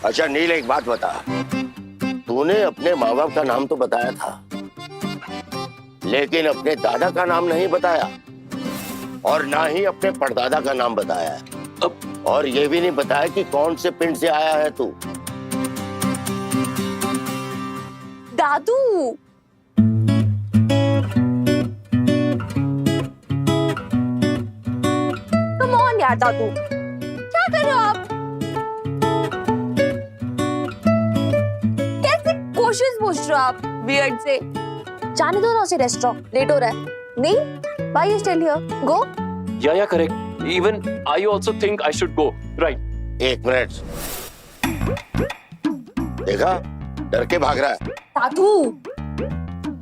अच्छा नील, एक बात बता, तूने अपने माँ बाप का नाम तो बताया था, लेकिन अपने दादा का नाम नहीं बताया और ना ही अपने परदादा का नाम बताया है। और ये भी नहीं बताया कि कौन से पिंड से आया है तू। दादू, कम ऑन यार दादू, क्या कर रहे हो आप? कैसे क्वेश्चंस पूछ रहे हो आप वियर्ड से? जाने दो ना उसे, रेस्टोरेंट लेट हो रहा है। नहीं, why you still here? Go. Yeah, correct. Even I also think I should go. Right. एक मिनट, देखा, डर के भाग रहा है। दादू,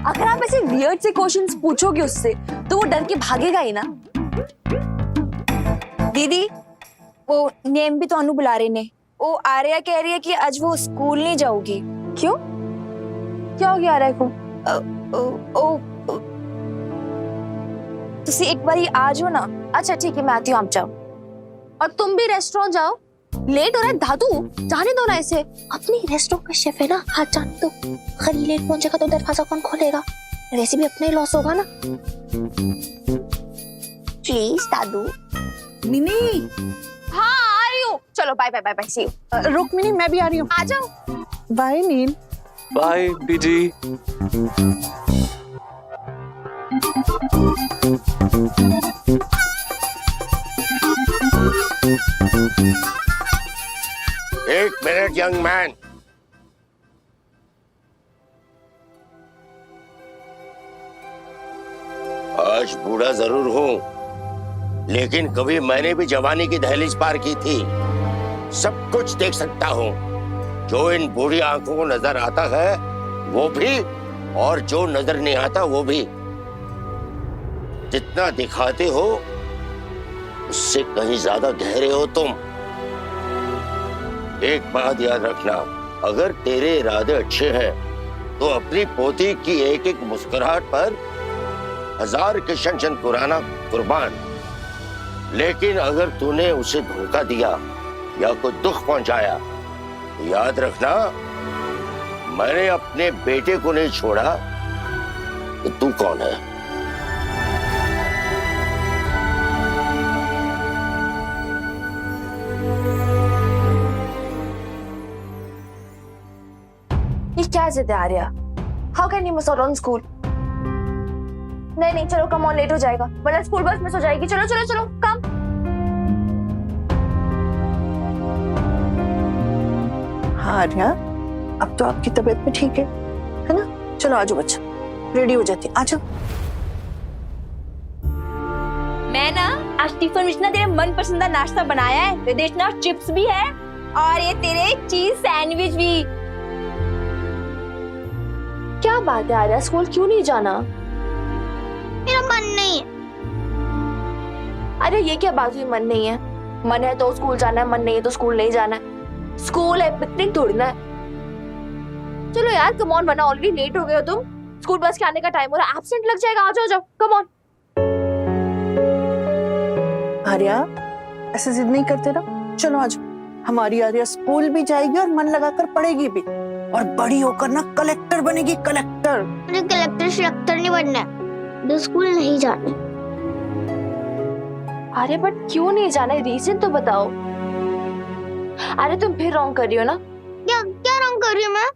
अगर आप ऐसे वियर्ड से क्वेश्चंस पूछोगे उससे तो वो डर के भागेगा ही ना। दीदी, वो नेम भी तो अनु बुला रहे ने। वो आर्या कह रही है कि आज वो स्कूल नहीं जाऊगी। क्यों? क्या हो गया आर्या को? तुसी एक बारी आ जाओ ना। अच्छा ठीक है, मैं आती हूँ, आप जाओ। और तुम भी रेस्टोरेंट जाओ, लेट हो रहा है। दादू, जाने दो ना इसे। अपनी रेस्टोरेंट का शेफ है ना, हाथ जाने दो। खरी लेट पहुंचेगा तो दरवाजा कौन खोलेगा? वैसे भी अपने लॉस होगा ना। Please Dadu. मिनी, हाँ आ रही हूँ। चलो bye bye bye bye, see you. रुक मिनी, मैं भी आ रही हूँ। आ जाओ। बाय नील। Bye, BG. एक मिनट यंग मैन, आज बूढ़ा जरूर हूँ, लेकिन कभी मैंने भी जवानी की दहलीज पार की थी। सब कुछ देख सकता हूँ, जो इन बूढ़ी आंखों को नजर आता है वो भी, और जो नजर नहीं आता वो भी। जितना दिखाते हो उससे कहीं ज्यादा गहरे हो तुम। एक बात याद रखना, अगर तेरे इरादे अच्छे हैं तो अपनी पोती की एक एक मुस्कुराहट पर 1000 किशन चंद कुराना कुर्बान। लेकिन अगर तूने उसे धोखा दिया या कोई दुख पहुंचाया, याद रखना, मैंने अपने बेटे को नहीं छोड़ा। तो तू कौन है? ये क्या जिद है Arya? How can you miss out on school? नहीं नहीं, चलो कम ऑन, लेट हो जाएगा, वरना स्कूल बस मिस हो जाएगी। चलो चलो चलो, कम। हाँ आर्या, अब तो आपकी तबीयत भी ठीक है ना? चलो आ जाओ बच्चा, रेडी हो जाती, आ जाओ। मैं ना आज टिफिन में ना तेरे मन पसंद नाश्ता बनाया है। विदेश ना चिप्स भी है और ये तेरे चीज सैंडविच भी। क्या बात है आर्या, स्कूल क्यों नहीं जाना? मेरा मन नहीं है। अरे ये क्या बात हुई, मन नहीं है? मन है तो स्कूल जाना है, मन नहीं है तो स्कूल नहीं जाना है। स्कूल है, पिकनिक थोड़ी ना है। चलो यार कम ऑन, वरना ऑलरेडी लेट हो गए हो तुम। स्कूल बस के आने का टाइम हो रहा है, एब्सेंट लग जाएगा। आ जाओ जाओ, कम ऑन। आर्या, ऐसे जिद नहीं करते ना, चलो आ जाओ। हमारी आर्या स्कूल भी जाएगी और मन लगाकर पढ़ेगी भी, और बड़ी होकर ना कलेक्टर बनेगी, कलेक्टर। मुझे कलेक्टर शलेक्टर नहीं बनना है, मुझे स्कूल नहीं जाना। अरे बट क्यों नहीं जाना है, रीजन तो बताओ। अरे तुम फिर रॉन्ग कर रही हो ना। क्या क्या रॉन्ग कर रही हूँ मैं?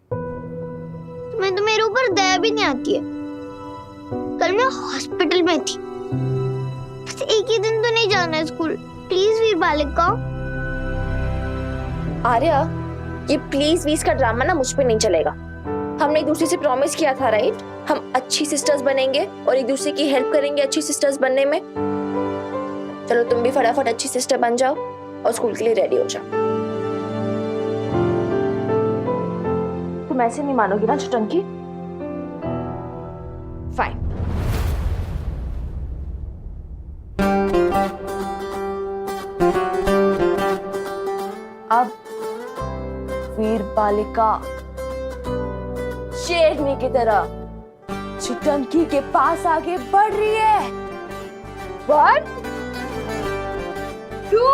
तुम्हें तो मेरे ऊपर दया भी नहीं आती है। कल मैं हॉस्पिटल में थी, बस एक ही दिन तो नहीं जाना है स्कूल। प्लीज वीर बालिका। आर्या, ये प्लीज वीज का ड्रामा ना मुझ पे नहीं चलेगा। हमने एक दूसरे से प्रॉमिस किया था, राइट? हम अच्छी सिस्टर्स बनेंगे और एक दूसरे की हेल्प करेंगे अच्छी सिस्टर्स बनने में। चलो तुम भी फटाफट अच्छी सिस्टर बन जाओ और स्कूल के लिए रेडी हो जाओ। तुम ऐसे नहीं मानोगी ना चुटंकी? फाइन। अब वीर बालिका शेरनी की तरह चिटंकी के पास आगे बढ़ रही है। 1 2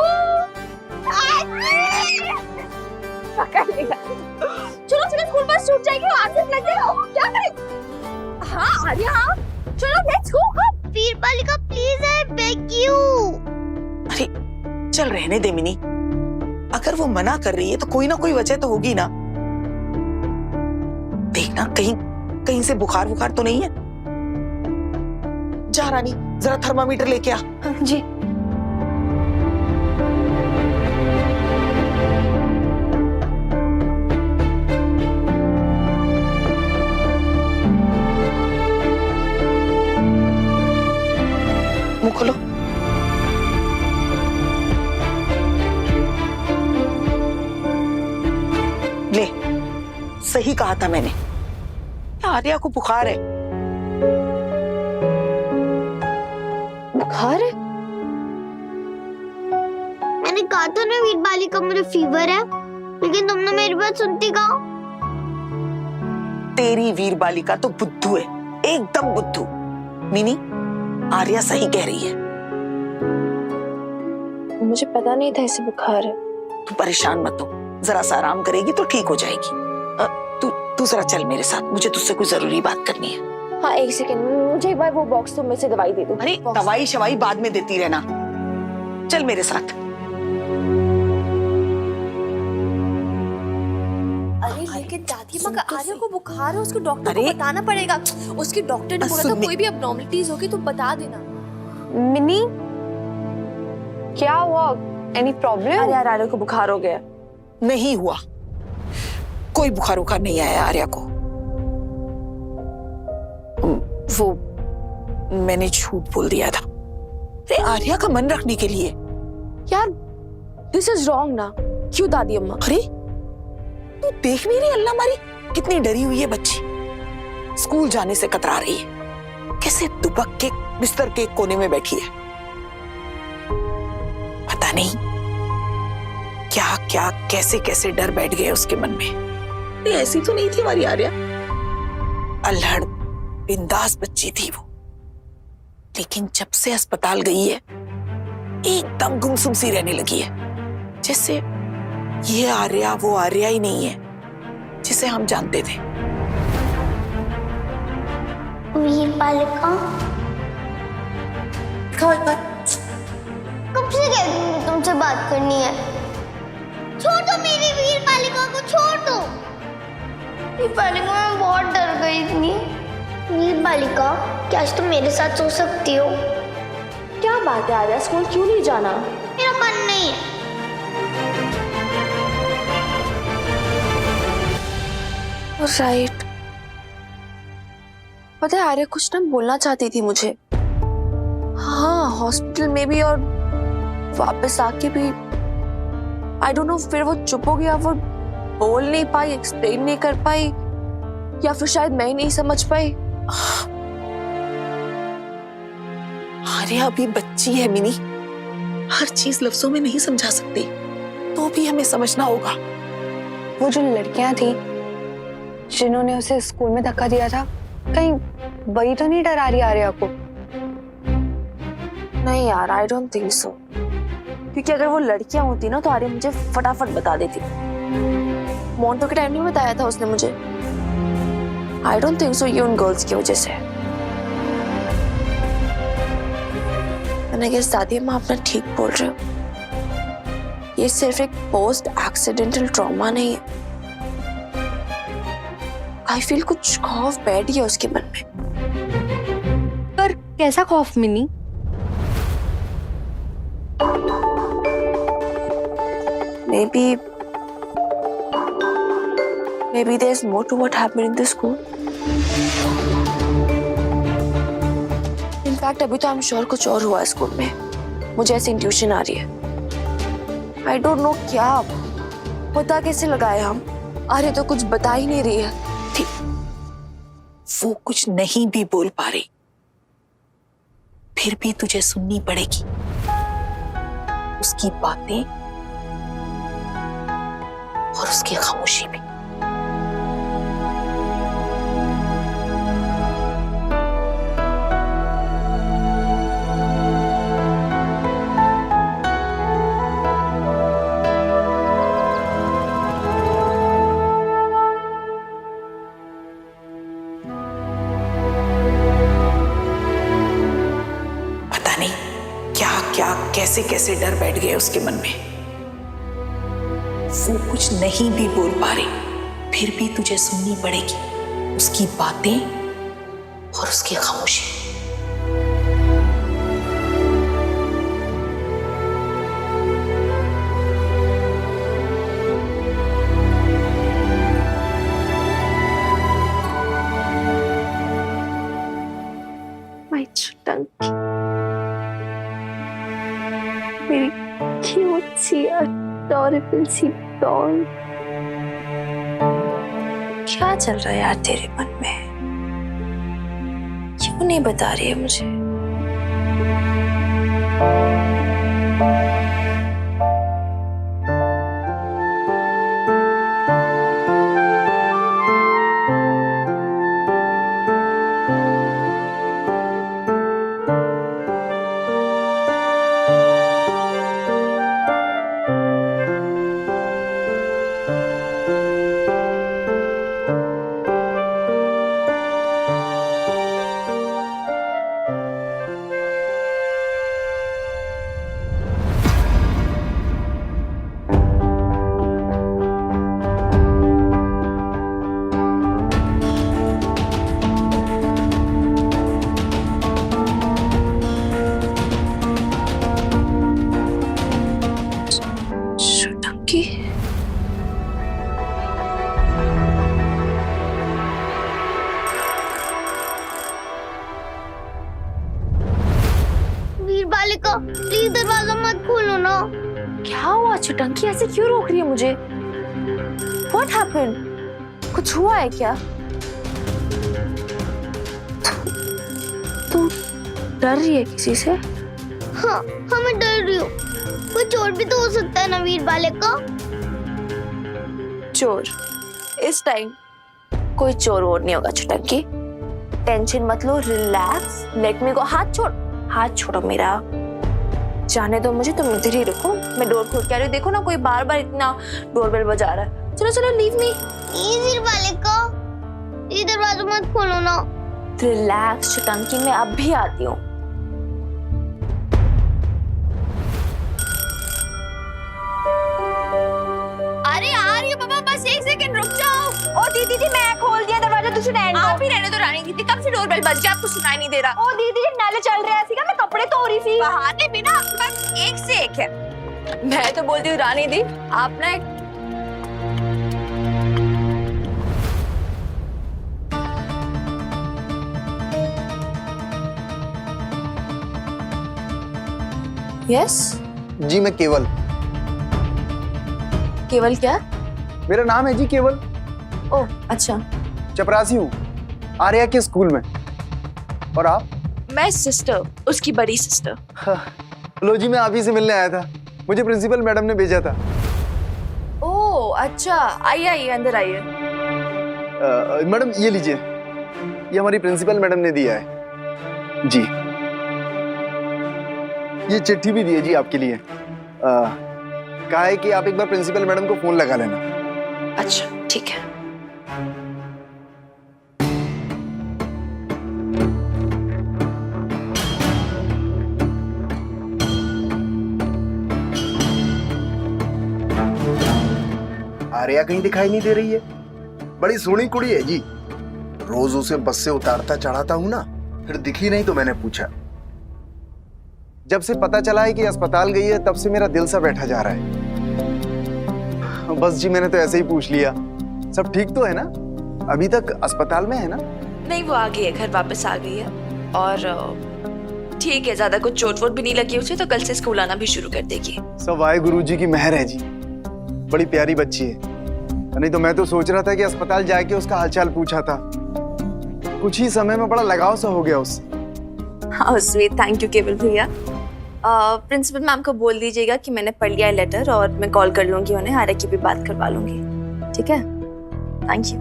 पकड़ लेगा। चलो चलो, स्कूल बस छूट जाएगी और आसिफ लग जाएगा, और क्या करें? हाँ आर्या, हाँ चलो let's go. Veerbalika please, I beg you. अरे चल रहने दे मिनी, अगर वो मना कर रही है तो कोई ना कोई वजह तो होगी ना। देखना कहीं कहीं से बुखार बुखार तो नहीं है। जा रानी, जरा थर्मामीटर लेके आ। जी। मुंह खोलो। ले, सही कहा था मैंने, आर्या को बुखार है। बुखार है? मैंने कहा था ना वीरबालिका मुझे फीवर है, लेकिन तुमने मेरी बात सुनती कहा। तेरी वीरबालिका तो बुद्धू है, एकदम बुद्धू। मिनी, आर्या सही कह रही है। मुझे पता नहीं था इसे बुखार है। तू परेशान मत हो, जरा सा आराम करेगी तो ठीक हो जाएगी। तू जरा चल मेरे साथ, मुझे तुझसे कोई जरूरी बात करनी है। हाँ एक सेकंड, मुझे एक बार वो बॉक्स में से दवाई दे दो। अरे दवाई शवाई बाद में देती रहना, चल मेरे साथ। अरे लेकिन दादी माँ का आर्या को बुखार है, उसको डॉक्टर को अरे, बताना पड़ेगा। उसके डॉक्टर ने बोला था कोई भी अबनॉर्मलिटीज होगी तो बता देना। मिनी, क्या हुआ? Any problem? अरे यार आर्या को बुखार हो गया। नहीं हुआ, कोई बुखार उखार नहीं आया आर्या को। वो मैंने झूठ बोल दिया था, अरे आर्या का मन रखने के लिए। यार दिस इज रॉन्ग ना। क्यों दादी अम्मा? अरे तू देख नहीं रही अल्लाह मारी कितनी डरी हुई है बच्ची, स्कूल जाने से कतरा रही है, कैसे दुबक के बिस्तर के कोने में बैठी है। पता नहीं क्या क्या कैसे कैसे डर बैठ गए उसके मन में। ऐसी तो नहीं थी हमारी आर्या, अल्हड़ बिंदास बच्ची थी वो, लेकिन जब से अस्पताल गई है एकदम गुमसुम सी रहने लगी है, जैसे ये आर्या वो आर्या ही नहीं है जिसे हम जानते थे। वीरबालिका, कब से कह रही हूँ तुमसे बात करनी है? छोड़ दो मेरी वीरबालिका को, छोड़ दो। वीरबालिका, मैं बहुत डर गई थी। वीरबालिका, क्या आज तुम मेरे साथ सो सकती हो? क्या बात है आर्या, स्कूल क्यों नहीं जाना? मेरा मन नहीं है। राइट, पता है आर्या कुछ ना बोलना चाहती थी मुझे। हाँ हॉस्पिटल में भी और वापस आके भी। आई डोंट नो, फिर वो चुप हो गया, वो बोल नहीं पाई, एक्सप्लेन नहीं कर पाई, या फिर शायद मैं ही नहीं समझ पाई। आर्या अभी बच्ची है मिनी, हर चीज लफ्जों में नहीं समझा सकती, तो भी हमें समझना होगा। वो जो लड़कियां थी जिन्होंने उसे स्कूल में धक्का दिया था, कहीं वही तो नहीं डरा रही आर्या को? नहीं यार, आई डोंट थिंक सो, क्योंकि अगर वो लड़कियां होती ना तो आर्या मुझे फटाफट बता देती। मोन्टो के टाइम नहीं बताया था उसने मुझे। आई डोंट थिंक सो ये उन गर्ल्स की वजह से। मैंने कहा दादी अम्मा आप ना ठीक बोल रहे हो, ये सिर्फ एक पोस्ट एक्सीडेंटल ट्रॉमा नहीं है। आई फील कुछ खौफ बैठ गया उसके मन में। पर कैसा खौफ mini? Maybe there's more to what happened in the school. In fact, अभी तो I'm sure कुछ और हुआ है स्कूल में। मुझे ऐसी इंट्यूशन आ रही है। I don't know क्या, पता कैसे लगाए हम? अरे तो कुछ बता ही नहीं रही है। ठीक, वो कुछ नहीं भी बोल पा रही, फिर भी तुझे सुननी पड़ेगी उसकी बातें और उसकी खामोशी भी। पता नहीं क्या क्या कैसे कैसे डर बैठ गए उसके मन में। वो कुछ नहीं भी बोल पा रही, फिर भी तुझे सुननी पड़ेगी उसकी बातें और उसकी खामोशी। माय चुटंकी, मेरी क्यूट सी अडोरेबल सी डॉल। क्या चल रहा है यार तेरे मन में? क्यों नहीं बता रही है मुझे? चुटंकी, वीर बालिका, प्लीज दरवाजा मत खोलो ना। क्या हुआ चुटंकी? ऐसे क्यों रोक रही है मुझे? What happened? कुछ हुआ है क्या? तू डर रही है किसी से? हाँ, मैं डर रही हूँ। कोई चोर भी तो हो सकता है ना वीर बालिका। चोर? इस टाइम कोई चोर वोर नहीं होगा चुटंकी। टेंशन मत लो, रिलैक्स, लेट मी गो। हाथ छोड़, हाथ छोड़ो मेरा। जाने दो मुझे, तुम इधर ही रुको, मैं डोर खोल के आ रही हूँ। देखो ना, कोई बार बार इतना डोरबेल बजा रहा है। चलो चलो, लीव मी। वीर बालिका, ये दरवाजा मत खोलो ना। रिलैक्स चुटंकी, मैं अब भी आती हूँ। अरे आ रही हो पापा, बस एक सेकंड रुक जाओ। ओ दीदी जी, मैं खोल दिया दरवाजा, तुझे रहने दो। आप ही रहने दो रानी दीदी, कब से डोरबेल बज गया, आपको सुनाई नहीं दे रहा? ओ दीदी जी, नाले चल रहा है, मैं कपड़े धो रही थी। बहाने बिना आपके पास एक से एक है। मैं तो बोलती हूँ रानी दी, आप ना एक यस। जी मैं केवल। केवल क्या? मेरा नाम है जी केवल। ओह अच्छा। चपरासी हूँ आर्या के स्कूल में। और आप? मैं सिस्टर, उसकी बड़ी सिस्टर। लो जी, मैं आप ही से मिलने आया था, मुझे प्रिंसिपल मैडम ने भेजा था। ओह अच्छा, आइए आइए, अंदर आइए। मैडम ये लीजिए, ये हमारी प्रिंसिपल मैडम ने दिया है जी। ये चिट्ठी भी दी है जी आपके लिए। कहा है कि आप एक बार प्रिंसिपल मैडम को फोन लगा लेना। अच्छा ठीक है। आर्या कहीं दिखाई नहीं दे रही है। बड़ी सोहनी कुड़ी है जी। रोज उसे बस से उतारता चढ़ाता हूं ना, फिर दिखी नहीं तो मैंने पूछा। जब से पता चला है कि अस्पताल गई है, तब से मेरा दिल सा बैठा जा रहा है। बस जी, मैंने तो ऐसे ही पूछ लिया। सब ठीक तो है ना? अभी तक अस्पताल में है ना? नहीं, वो आ गई है, घर वापस आ गई है। और ठीक है, ज्यादा कुछ चोट वोट भी नहीं लगी उसे, तो कल से स्कूल आना भी शुरू कर देगी। सब वाहेगुरु जी की मेहर है जी। बड़ी प्यारी बच्ची है। नहीं तो मैं तो सोच रहा था कि अस्पताल जाके उसका हालचाल पूछा था। कुछ ही समय में बड़ा लगाव सा हो गया उससे। हाँ स्वीट, थैंक यू केवल भैया। प्रिंसिपल मैम को बोल दीजिएगा कि मैंने पढ़ लिया है लेटर, और मैं कॉल कर लूंगी उन्हें, आर्या की भी बात करवा लूंगी। ठीक है, थैंक यू।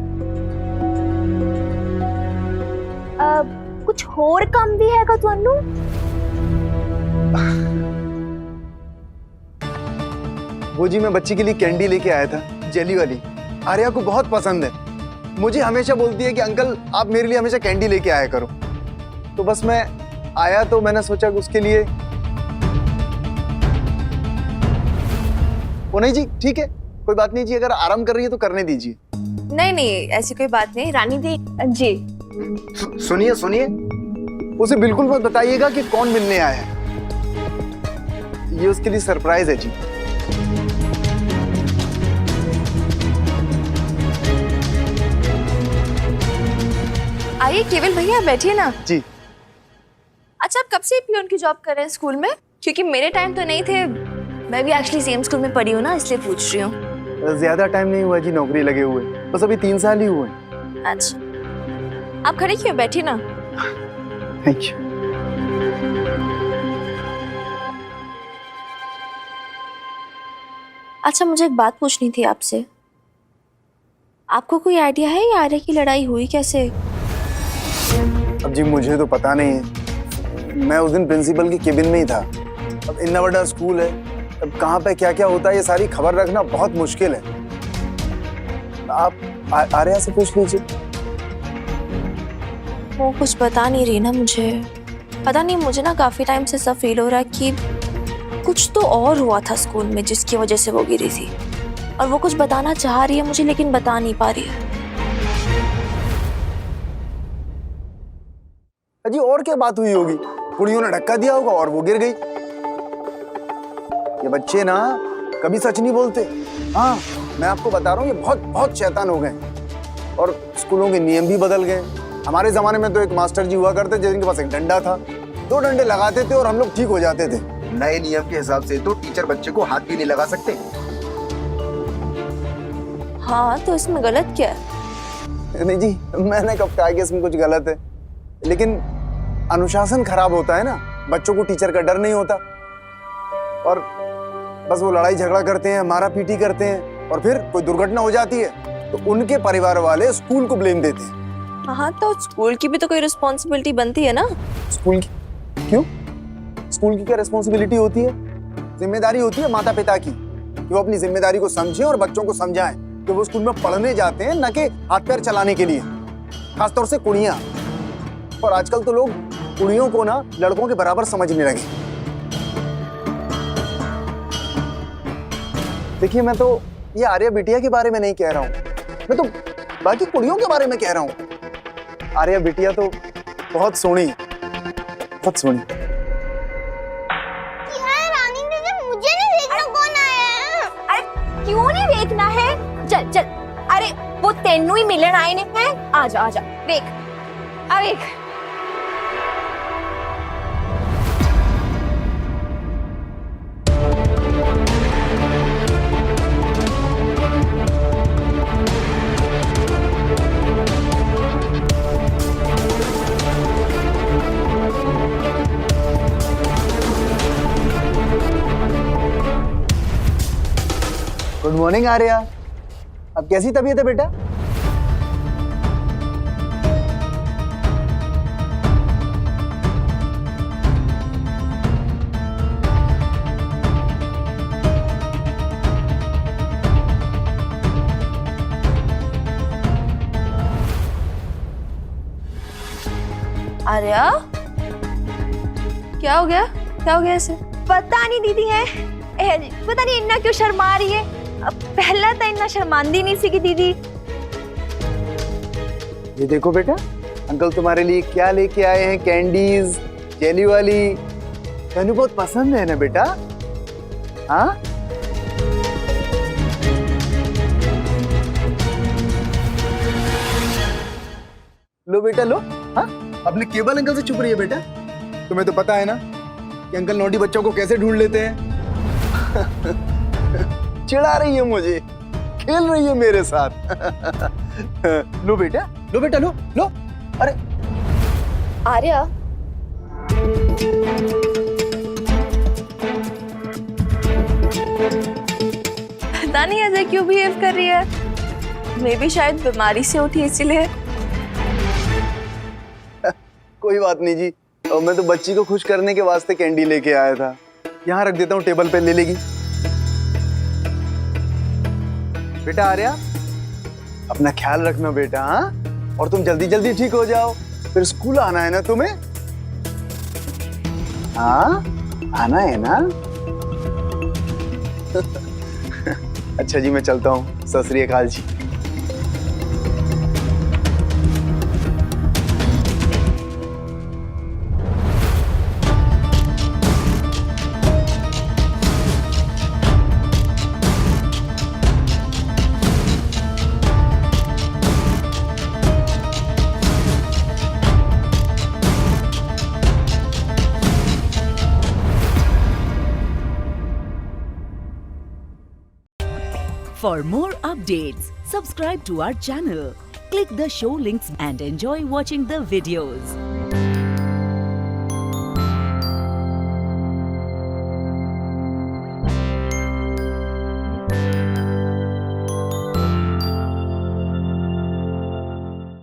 कुछ और काम भी है ਤੁਹਾਨੂੰ? वो जी, मैं बच्ची के लिए कैंडी लेके आया था, जेली वाली। आर्या को बहुत पसंद है। मुझे हमेशा बोलती है कि अंकल आप मेरे लिए हमेशा कैंडी लेके आया करो। तो बस मैं आया तो मैंने सोचा कि उसके लिए। ओ नहीं जी, ठीक है, कोई बात नहीं जी, अगर आराम कर रही है तो करने दीजिए। नहीं नहीं, ऐसी कोई बात नहीं। रानी दी जी, सुनिए सुनिए, उसे बिल्कुल मत बताइएगा कि कौन मिलने आया है, ये उसके लिए सरप्राइज है जी। आइए केवल भैया, बैठिए ना। जी। अच्छा, आप कब से पियोन की जॉब कर रहे हैं स्कूल में? क्योंकि मेरे टाइम तो नहीं थे, मैं भी एक्चुअली सेम स्कूल में पढ़ी हूँ ना, इसलिए पूछ रही हूँ। ज्यादा टाइम नहीं हुआ जी नौकरी लगे हुए, बस अभी 3 साल ही हुए। अच्छा, आप खड़े क्यों, बैठिए ना। Thank you. अच्छा, मुझे एक बात पूछनी थी आपसे। आपको कोई आइडिया है ये आर्या की लड़ाई हुई कैसे? अब जी मुझे तो पता नहीं है, मैं उस दिन प्रिंसिपल की केबिन में ही था। अब इतना बड़ा स्कूल है, अब कहाँ पे क्या क्या होता है ये सारी खबर रखना बहुत मुश्किल है। आप आर्या से पूछ लीजिए। वो कुछ बता नहीं रही ना मुझे। पता नहीं, मुझे ना काफी टाइम से सब फील हो रहा है कि कुछ तो और हुआ था स्कूल में जिसकी वजह से वो गिरी थी, और वो कुछ बताना चाह रही है मुझे लेकिन बता नहीं पा रही है। अजी और क्या बात हुई होगी, कुड़ियों ने धक्का दिया होगा और वो गिर गई। ये बच्चे ना कभी सच नहीं बोलते। हाँ, मैं आपको बता रहा हूँ, ये बहुत बहुत शैतान हो गए और स्कूलों के नियम भी बदल गए। हमारे जमाने में तो एक मास्टर जी हुआ करते जिनके पास एक डंडा था, 2 डंडे लगाते थे और हम लोग ठीक हो जाते थे। नए नियम के हिसाब से तो टीचर बच्चे को हाथ भी नहीं लगा सकते। हाँ, तो इसमें गलत क्या है? नहीं जी, मैंने कब कहा कि इसमें कुछ गलत है, लेकिन अनुशासन खराब होता है ना, बच्चों को टीचर का डर नहीं होता और बस वो लड़ाई झगड़ा करते हैं, मारा पीटी करते हैं और फिर कोई दुर्घटना हो जाती है तो उनके परिवार वाले स्कूल को ब्लेम देते हैं। हाँ, तो स्कूल की भी तो कोई रिस्पॉन्सिबिलिटी बनती है ना। स्कूल की? क्यों? स्कूल की क्या रिस्पॉन्सिबिलिटी होती है? जिम्मेदारी होती है माता पिता की कि वो अपनी जिम्मेदारी को समझें और बच्चों को समझाएं कि वो स्कूल में पढ़ने जाते हैं, न कि हाथ पैर चलाने के लिए, खासतौर से कुड़ियां। और आजकल तो लोग कुड़ियों को ना लड़कों के बराबर समझने लगे। देखिए, मैं तो ये आर्या बिटिया के बारे में नहीं कह रहा हूँ, मैं तो बाकी कुड़ियों के बारे में कह रहा हूँ। आर्या बिटिया तो बहुत सोहनी, बहुत सोहनी। यार रानी दीदी, मुझे नहीं देखना कौन आया है। अरे क्यों नहीं देखना है? चल चल, अरे वो तेनू ही मिलन आए ने हैं। आजा आजा, देख आ देख। गुड मॉर्निंग आर्या, अब कैसी तबीयत है बेटा? आर्या, क्या हो गया? क्या हो गया इसे? पता नहीं दीदी है, पता नहीं इन्ना क्यों शर्मा रही है। पहला तो इन्ना शर्मांदी नहीं सी की दीदी। ये देखो बेटा, अंकल तुम्हारे लिए क्या लेके आए हैं, कैंडीज, जेली वाली। तनु बहुत पसंद है ना बेटा? हाँ, लो बेटा लो। हाँ, अपने केवल अंकल से छुप रही है बेटा। तुम्हें तो पता है ना कि अंकल नौटी बच्चों को कैसे ढूंढ लेते हैं। चिढ़ा रही है मुझे, खेल रही है मेरे साथ। लो बेटा, लो बेटा, लो लो। अरे आर्या, पता नहीं ऐसे क्यों बिहेव कर रही है। मैं भी शायद बीमारी से उठी इसीलिए। कोई बात नहीं जी, और मैं तो बच्ची को खुश करने के वास्ते कैंडी लेके आया था। यहाँ रख देता हूँ, टेबल पे ले लेगी। बेटा आर्या, अपना ख्याल रखना बेटा। हाँ, और तुम जल्दी जल्दी ठीक हो जाओ, फिर स्कूल आना है ना तुम्हें। हाँ आना है ना। अच्छा जी मैं चलता हूँ, सत श्री अकाल जी। For more updates, subscribe to our channel, click the show links and enjoy watching the videos.